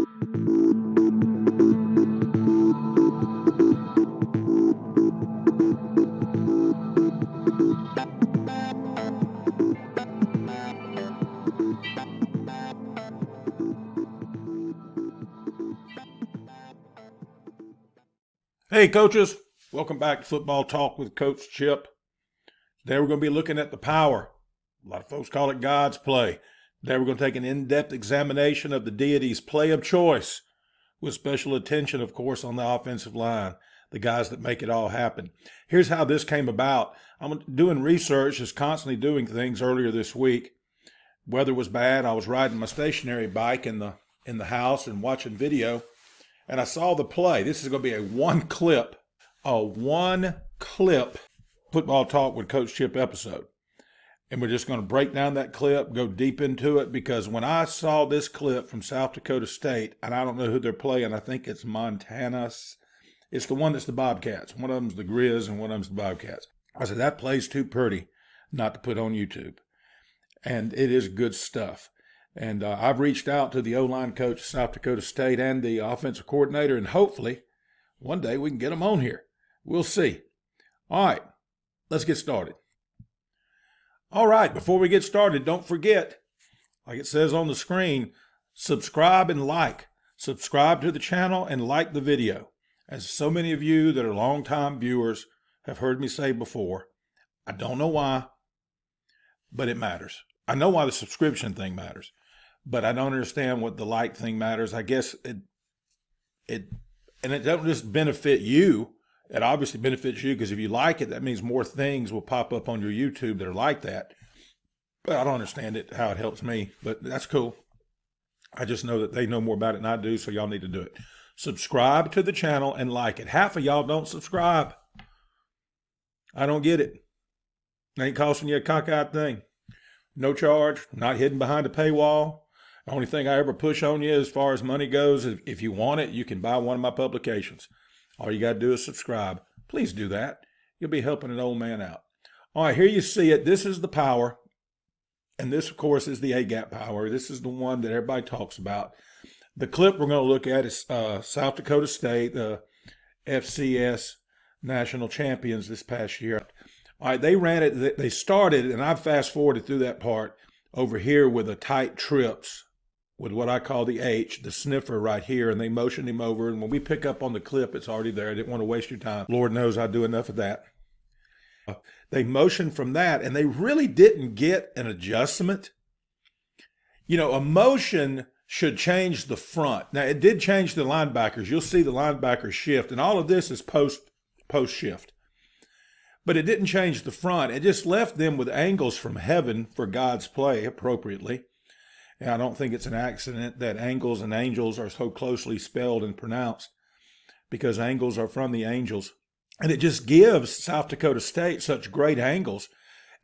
Hey, coaches. Welcome back to Football Talk with Coach Chip. Today we're going to be looking at the power. A lot of folks call it God's play. Today we're going to take an in-depth examination of the Deity's play of choice, with special attention, of course, on the offensive line, the guys that make it all happen. Here's how this came about. I'm doing research, just constantly doing things earlier this week. Weather was bad. I was riding my stationary bike in the house and watching video. And I saw the play. This is going to be a one-clip Football Talk with Coach Chip episode. And we're just going to break down that clip, go deep into it, because when I saw this clip from South Dakota State, and I don't know who they're playing, I think it's Montana. It's the one that's the Bobcats. One of them's the Grizz and one of them's the Bobcats. I said, that play's too pretty not to put on YouTube. And it is good stuff. And I've reached out to the O-line coach of South Dakota State and the offensive coordinator, and hopefully one day we can get them on here. We'll see. All right, let's get started. All right, before we get started, don't forget, like it says on the screen, subscribe and like. Subscribe to the channel and like the video. As so many of you that are longtime viewers have heard me say before, I don't know why, but it matters. I know why the subscription thing matters. But I don't understand what the like thing matters. I guess it doesn't just benefit you. It obviously benefits you because if you like it, that means more things will pop up on your YouTube that are like that. But I don't understand it, how it helps me. But that's cool. I just know that they know more about it than I do, so y'all need to do it. Subscribe to the channel and like it. Half of y'all don't subscribe. I don't get it. It ain't costing you a cockeyed thing. No charge, not hidden behind a paywall. The only thing I ever push on you as far as money goes, if you want it, you can buy one of my publications. All you got to do is subscribe. Please do that. You'll be helping an old man out. All right, here you see it. This is the power. And this, of course, is the A-gap power. This is the one that everybody talks about. The clip we're going to look at is South Dakota State, the FCS national champions this past year. All right, they ran it. They started, and I've fast-forwarded through that part over here with a tight trips, with what I call the H, the sniffer right here, and they motioned him over. And when we pick up on the clip, it's already there. I didn't want to waste your time. Lord knows I do enough of that. They motioned from that, and they really didn't get an adjustment. You know, a motion should change the front. Now, it did change the linebackers. You'll see the linebackers shift, and all of this is post shift. But it didn't change the front. It just left them with angles from heaven for God's play appropriately. And I don't think it's an accident that angles and angels are so closely spelled and pronounced, because angles are from the angels. And it just gives South Dakota State such great angles,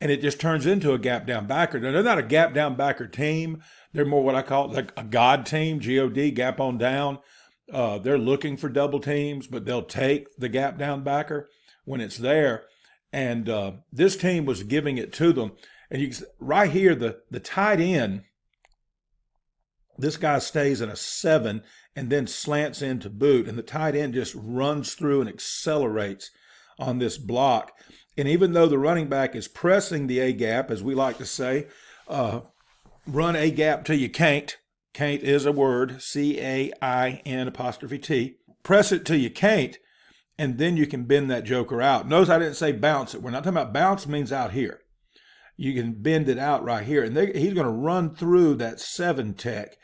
and it just turns into a gap down backer. Now, they're not a gap down backer team. They're more what I call like a God team, G-O-D, gap on down. They're looking for double teams, but they'll take the gap down backer when it's there. And this team was giving it to them. And you right here, the tight end, this guy stays at a 7 and then slants into boot. And the tight end just runs through and accelerates on this block. And even though the running back is pressing the A-gap, as we like to say, run A-gap till you can't. Can't is a word, C-A-I-N''T. Press it till you can't. And then you can bend that joker out. Notice I didn't say bounce it. We're not talking about bounce means out here. You can bend it out right here. And he's going to run through that 7 tech,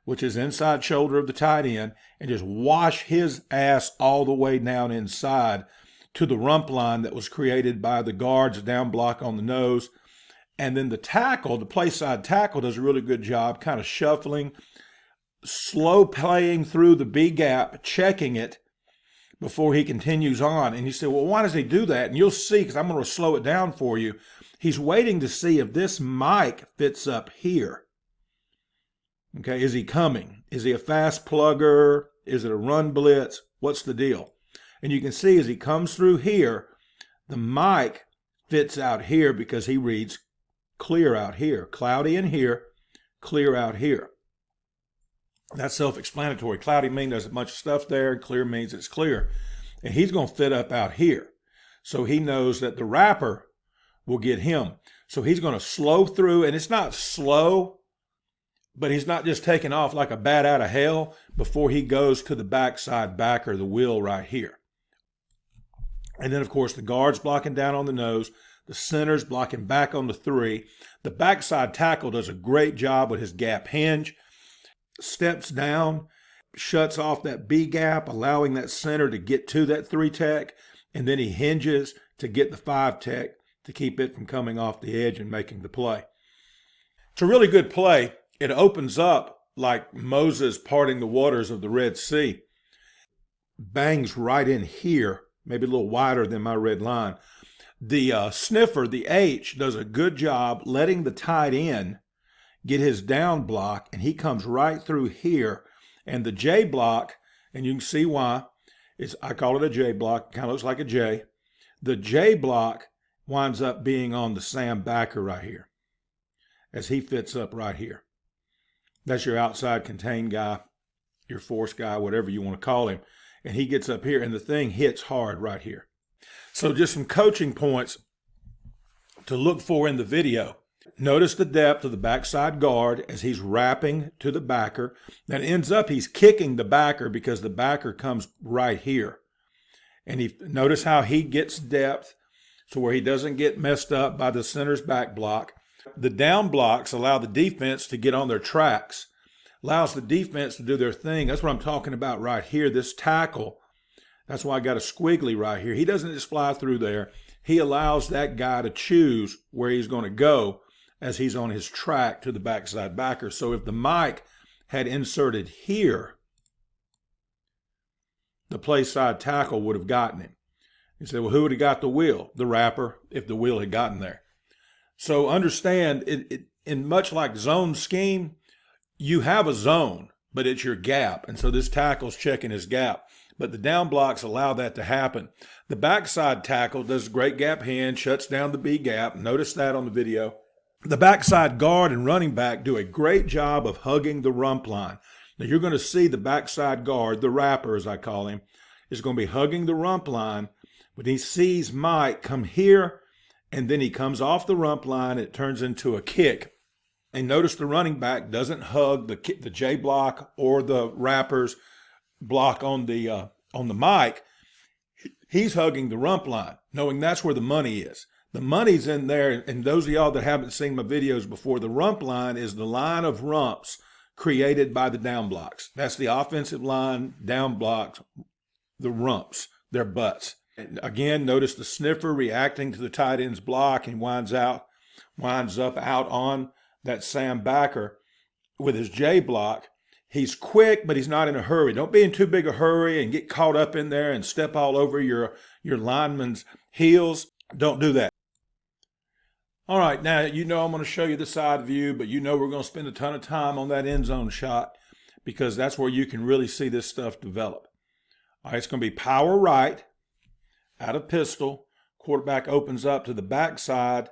which is inside shoulder of the tight end, and just wash his ass all the way down inside to the rump line that was created by the guards down block on the nose. And then the tackle, the play side tackle, does a really good job kind of shuffling, slow playing through the B gap, checking it, before he continues on. And you say, well, why does he do that? And you'll see, because I'm going to slow it down for you. He's waiting to see if this mic fits up here. Okay, is he coming? Is he a fast plugger? Is it a run blitz? What's the deal? And you can see as he comes through here, the mic fits out here because he reads clear out here. Cloudy in here, clear out here. That's self-explanatory. Cloudy means there's a bunch of stuff there. Clear means it's clear. And he's going to fit up out here. So he knows that the wrapper will get him. So he's going to slow through, and it's not slow, but he's not just taking off like a bat out of hell before he goes to the backside backer, the wheel right here. And then, of course, the guard's blocking down on the nose. The center's blocking back on the 3. The backside tackle does a great job with his gap hinge. Steps down, shuts off that B gap, allowing that center to get to that 3 tech. And then he hinges to get the 5 tech to keep it from coming off the edge and making the play. It's a really good play. It opens up like Moses parting the waters of the Red Sea. Bangs right in here, maybe a little wider than my red line. The sniffer, the H, does a good job letting the tight end get his down block, and he comes right through here. And the J block, and you can see why, I call it a J block, it kind of looks like a J. The J block winds up being on the Sam backer right here, as he fits up right here. That's your outside contained guy, your force guy, whatever you want to call him. And he gets up here, and the thing hits hard right here. So just some coaching points to look for in the video. Notice the depth of the backside guard as he's wrapping to the backer. Then ends up he's kicking the backer because the backer comes right here. And notice how he gets depth so where he doesn't get messed up by the center's back block. The down blocks allow the defense to get on their tracks, allows the defense to do their thing. That's what I'm talking about right here, this tackle. That's why I got a squiggly right here. He doesn't just fly through there. He allows that guy to choose where he's going to go as he's on his track to the backside backer. So if the mic had inserted here, the play side tackle would have gotten him. You say, well, who would have got the wheel? The wrapper, if the wheel had gotten there. So understand, in much like zone scheme, you have a zone, but it's your gap. And so this tackle's checking his gap. But the down blocks allow that to happen. The backside tackle does a great gap hinge, shuts down the B gap. Notice that on the video. The backside guard and running back do a great job of hugging the rump line. Now you're going to see the backside guard, the wrapper as I call him, is going to be hugging the rump line. When he sees Mike come here, and then he comes off the rump line, it turns into a kick. And notice the running back doesn't hug the J block or the wrappers block on the mic. He's hugging the rump line, knowing that's where the money is. The money's in there, and those of y'all that haven't seen my videos before, the rump line is the line of rumps created by the down blocks. That's the offensive line, down blocks, the rumps, their butts. And again, notice the sniffer reacting to the tight end's block and winds up out on that Sam backer with his J block. He's quick, but he's not in a hurry. Don't be in too big a hurry and get caught up in there and step all over your lineman's heels. Don't do that. All right, now you know I'm going to show you the side view, but you know we're going to spend a ton of time on that end zone shot because that's where you can really see this stuff develop. All right, it's going to be power right, out of pistol. Quarterback opens up to the backside,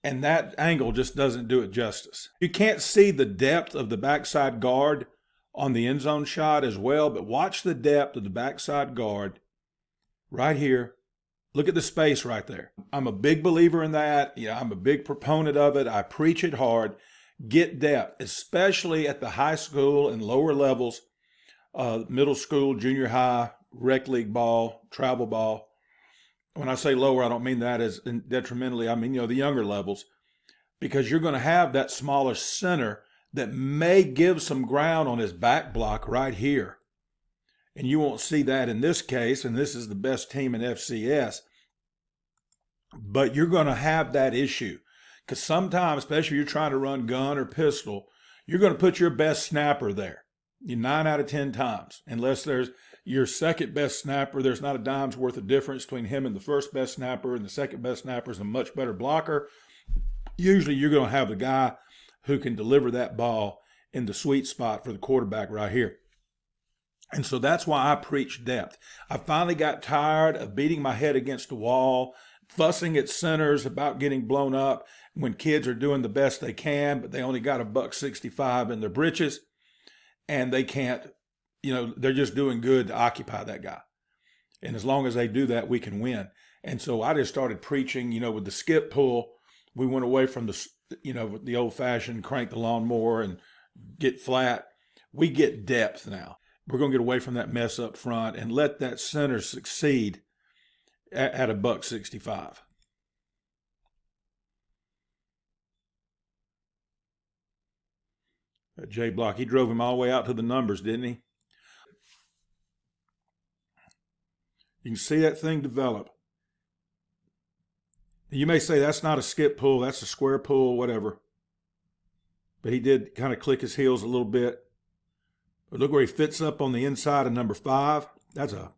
and that angle just doesn't do it justice. You can't see the depth of the backside guard on the end zone shot as well, but watch the depth of the backside guard right here. Look at the space right there. I'm a big believer in that. I'm a big proponent of it. I preach it hard. Get depth, especially at the high school and lower levels, middle school, junior high, rec league ball, travel ball. When I say lower, I don't mean that as detrimentally. I mean, the younger levels, because you're going to have that smaller center that may give some ground on his back block right here. And you won't see that in this case, and this is the best team in FCS. But you're going to have that issue because sometimes, especially if you're trying to run gun or pistol, you're going to put your best snapper there. 9 out of 10 times, unless there's your second best snapper, there's not a dime's worth of difference between him and the first best snapper, and the second best snapper is a much better blocker. Usually you're going to have the guy who can deliver that ball in the sweet spot for the quarterback right here. And so that's why I preach depth. I finally got tired of beating my head against the wall, fussing at centers about getting blown up when kids are doing the best they can, but they only got $1.65 in their britches, and they can't, they're just doing good to occupy that guy. And as long as they do that, we can win. And so I just started preaching, with the skip pull. We went away from the old fashioned crank the lawnmower and get flat. We get depth now. We're going to get away from that mess up front and let that center succeed at $1.65. J Block, he drove him all the way out to the numbers, didn't he? You can see that thing develop. You may say that's not a skip pull, that's a square pull, whatever. But he did kind of click his heels a little bit. But look where he fits up on the inside of number 5. That's a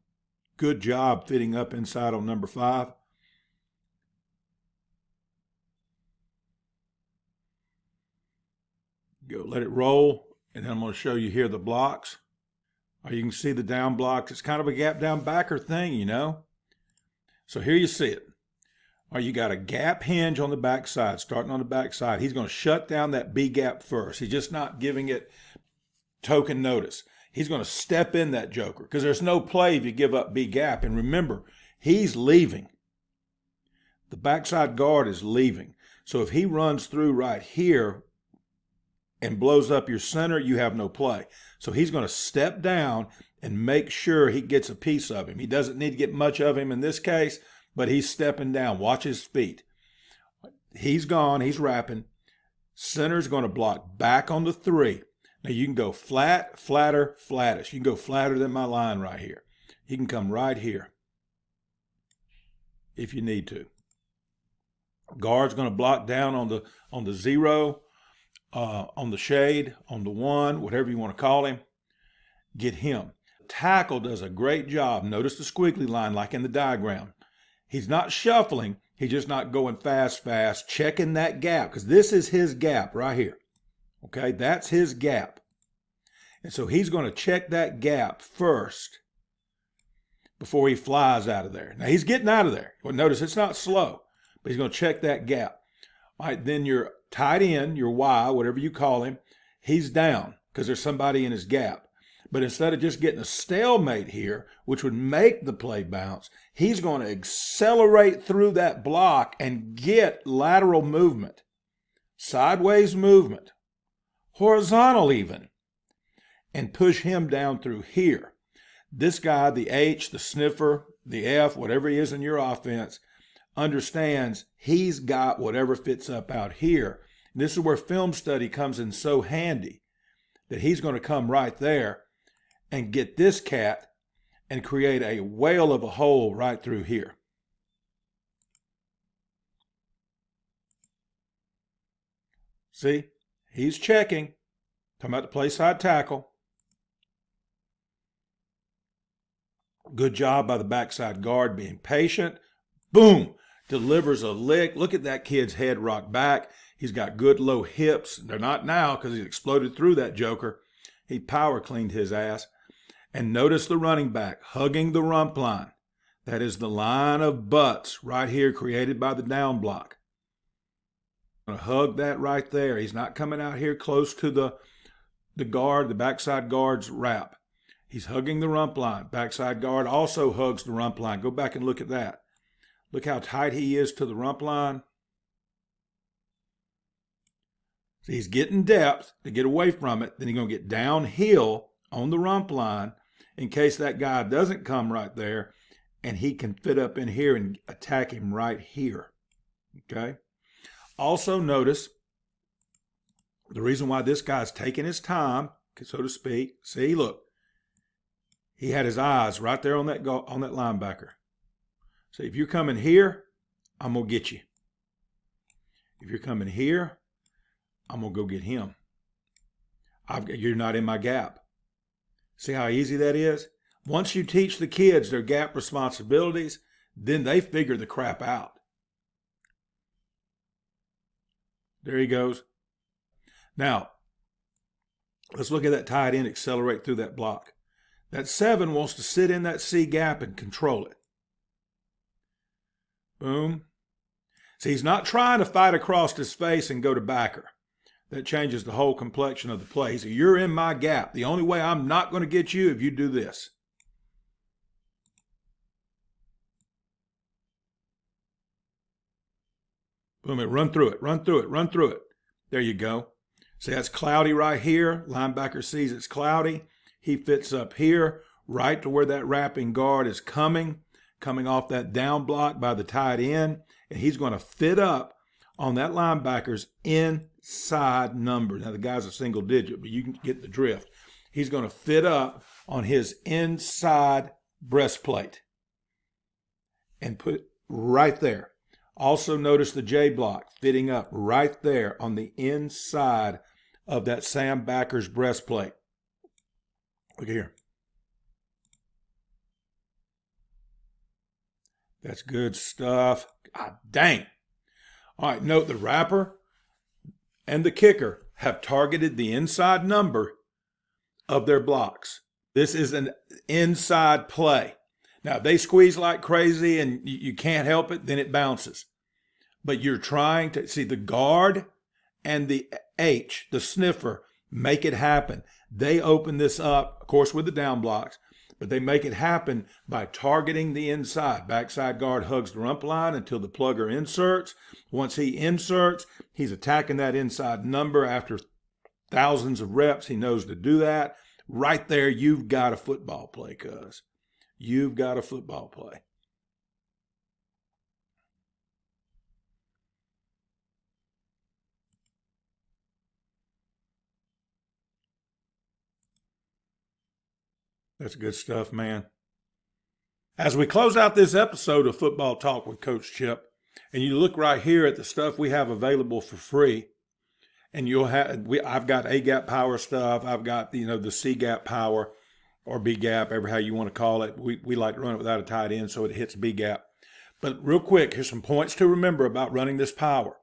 good job fitting up inside on number 5. Go, let it roll, and then I'm going to show you here the blocks. You can see the down blocks. It's kind of a gap down backer thing, So here you see it. You got a gap hinge on the backside, starting on the backside. He's going to shut down that B gap first. He's just not giving it token notice. He's going to step in that joker because there's no play if you give up B gap. And remember, he's leaving. The backside guard is leaving. So if he runs through right here and blows up your center, you have no play. So he's going to step down and make sure he gets a piece of him. He doesn't need to get much of him in this case, but he's stepping down. Watch his feet. He's gone. He's wrapping. Center's going to block back on the 3. Now you can go flat, flatter, flattest. You can go flatter than my line right here. He can come right here if you need to. Guard's going to block down on the 0, on the shade, on the 1, whatever you want to call him. Get him. Tackle does a great job. Notice the squiggly line like in the diagram. He's not shuffling. He's just not going fast, checking that gap because this is his gap right here. Okay, that's his gap. And so he's going to check that gap first before he flies out of there. Now he's getting out of there. Well, notice it's not slow, but he's going to check that gap. All right, then your tight end, your Y, whatever you call him, he's down because there's somebody in his gap. But instead of just getting a stalemate here, which would make the play bounce, he's going to accelerate through that block and get lateral movement, sideways movement, horizontal even, and push him down through here. This guy, the H, the sniffer, the F, whatever he is in your offense, understands he's got whatever fits up out here. And this is where film study comes in so handy, that he's going to come right there and get this cat and create a whale of a hole right through here. See, he's checking. Talking about the play side tackle. Good job by the backside guard being patient. Boom, delivers a lick. Look at that kid's head rock back. He's got good low hips. They're not now because he exploded through that joker. He power cleaned his ass. And notice the running back hugging the rump line. That is the line of butts right here created by the down block. I'm going to hug that right there. He's not coming out here close to the guard, the backside guard's wrap. He's hugging the rump line. Backside guard also hugs the rump line. Go back and look at that. Look how tight he is to the rump line. So he's getting depth to get away from it. Then he's going to get downhill on the rump line in case that guy doesn't come right there, and he can fit up in here and attack him right here. Okay? Also notice the reason why this guy's taking his time, so to speak. See, look. He had his eyes right there on that linebacker. So if you're coming here, I'm going to get you. If you're coming here, I'm going to go get him. You're not in my gap. See how easy that is? Once you teach the kids their gap responsibilities, then they figure the crap out. There he goes. Now, let's look at that tight end accelerate through that block. That 7 wants to sit in that C gap and control it. Boom. See, he's not trying to fight across his face and go to backer. That changes the whole complexion of the play. So you're in my gap. The only way I'm not going to get you if you do this. Boom, run through it, run through it, run through it. There you go. See, that's cloudy right here. Linebacker sees it's cloudy. He fits up here, right to where that wrapping guard is coming off that down block by the tight end. And he's going to fit up on that linebacker's inside number. Now, the guy's a single digit, but you can get the drift. He's going to fit up on his inside breastplate and put it right there. Also notice the J block fitting up right there on the inside of that Sam backer's breastplate. Look here. That's good stuff. God dang. All right, note the wrapper and the kicker have targeted the inside number of their blocks. This is an inside play. Now, if they squeeze like crazy and you can't help it, then it bounces. But you're trying to see the guard and the H, the sniffer, make it happen. They open this up, of course, with the down blocks, but they make it happen by targeting the inside. Backside guard hugs the rump line until the plugger inserts. Once he inserts, he's attacking that inside number. After thousands of reps, he knows to do that. Right there, you've got a football play, cuz. You've got a football play. That's good stuff, man. As we close out this episode of Football Talk with Coach Chip, and you look right here at the stuff we have available for free, and you'll have I've got A gap power stuff. I've got the C gap power or B gap, ever how you want to call it. We like to run it without a tight end, so it hits B gap. But real quick, here's some points to remember about running this power.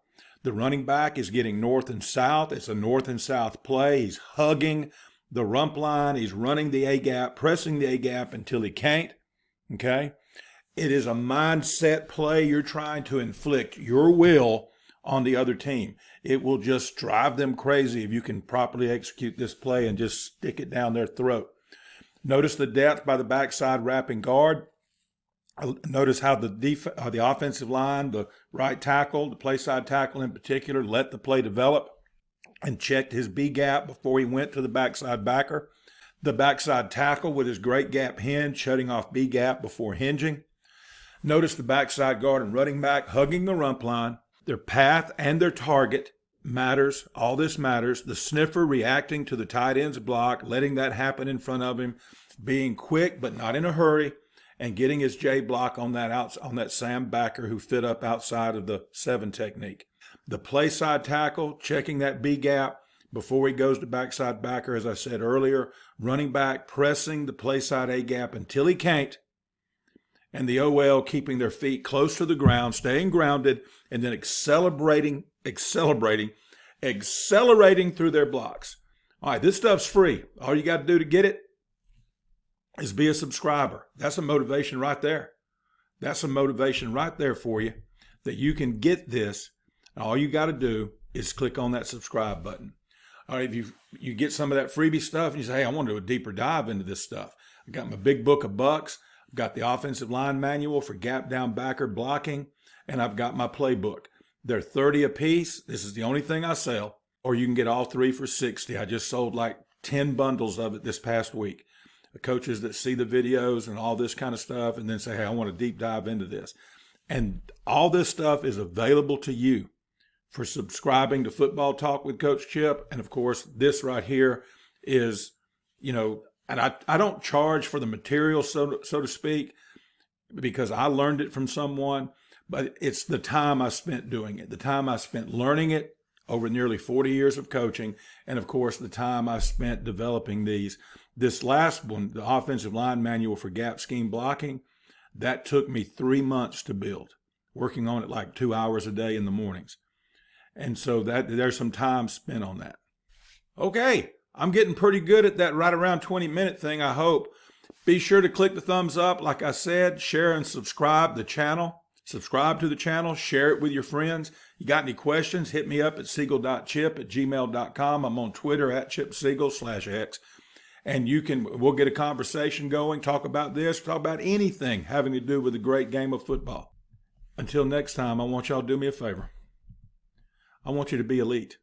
The running back is getting north and south. It's a north and south play. He's hugging the rump line. He's running the A gap, pressing the A gap until he can't. Okay? It is a mindset play. You're trying to inflict your will on the other team. It will just drive them crazy if you can properly execute this play and just stick it down their throat. Notice the depth by the backside wrapping guard. Notice how the offensive line, the right tackle, the play side tackle in particular, let the play develop and checked his B gap before he went to the backside backer. The backside tackle with his great gap hinge, shutting off B gap before hinging. Notice the backside guard and running back hugging the rump line. Their path and their target matters. All this matters. The sniffer reacting to the tight end's block, letting that happen in front of him, being quick but not in a hurry, and getting his J block on that Sam backer who fit up outside of the 7 technique. The play side tackle, checking that B gap before he goes to backside backer, as I said earlier. Running back pressing the play side A gap until he can't. And the OL keeping their feet close to the ground, staying grounded, and then accelerating through their blocks. All right, this stuff's free. All you got to do to get it is be a subscriber. That's a motivation right there. That's a motivation right there for you that you can get this. And all you got to do is click on that subscribe button. All right, if you get some of that freebie stuff and you say, hey, I want to do a deeper dive into this stuff. I got my big book of bucks. I've got the offensive line manual for gap down backer blocking, and I've got my playbook. They're $30 a piece. This is the only thing I sell. Or you can get all 3 for $60. I just sold like 10 bundles of it this past week. The coaches that see the videos and all this kind of stuff and then say, hey, I want to deep dive into this. And all this stuff is available to you for subscribing to Football Talk with Coach Chip. And of course, this right here is, and I don't charge for the material, so to speak, because I learned it from someone, but it's the time I spent doing it, the time I spent learning it over nearly 40 years of coaching, and of course, the time I spent developing these. This last one, the offensive line manual for gap scheme blocking, that took me 3 months to build, working on it like 2 hours a day in the mornings. And so there's some time spent on that. Okay, I'm getting pretty good at that right around 20-minute thing, I hope. Be sure to click the thumbs up. Like I said, share and subscribe the channel Subscribe to the channel, share it with your friends. You got any questions, hit me up at siegel.chip@gmail.com. I'm on Twitter at chipsiegel/X. And we'll get a conversation going, talk about this, talk about anything having to do with the great game of football. Until next time, I want y'all to do me a favor. I want you to be elite.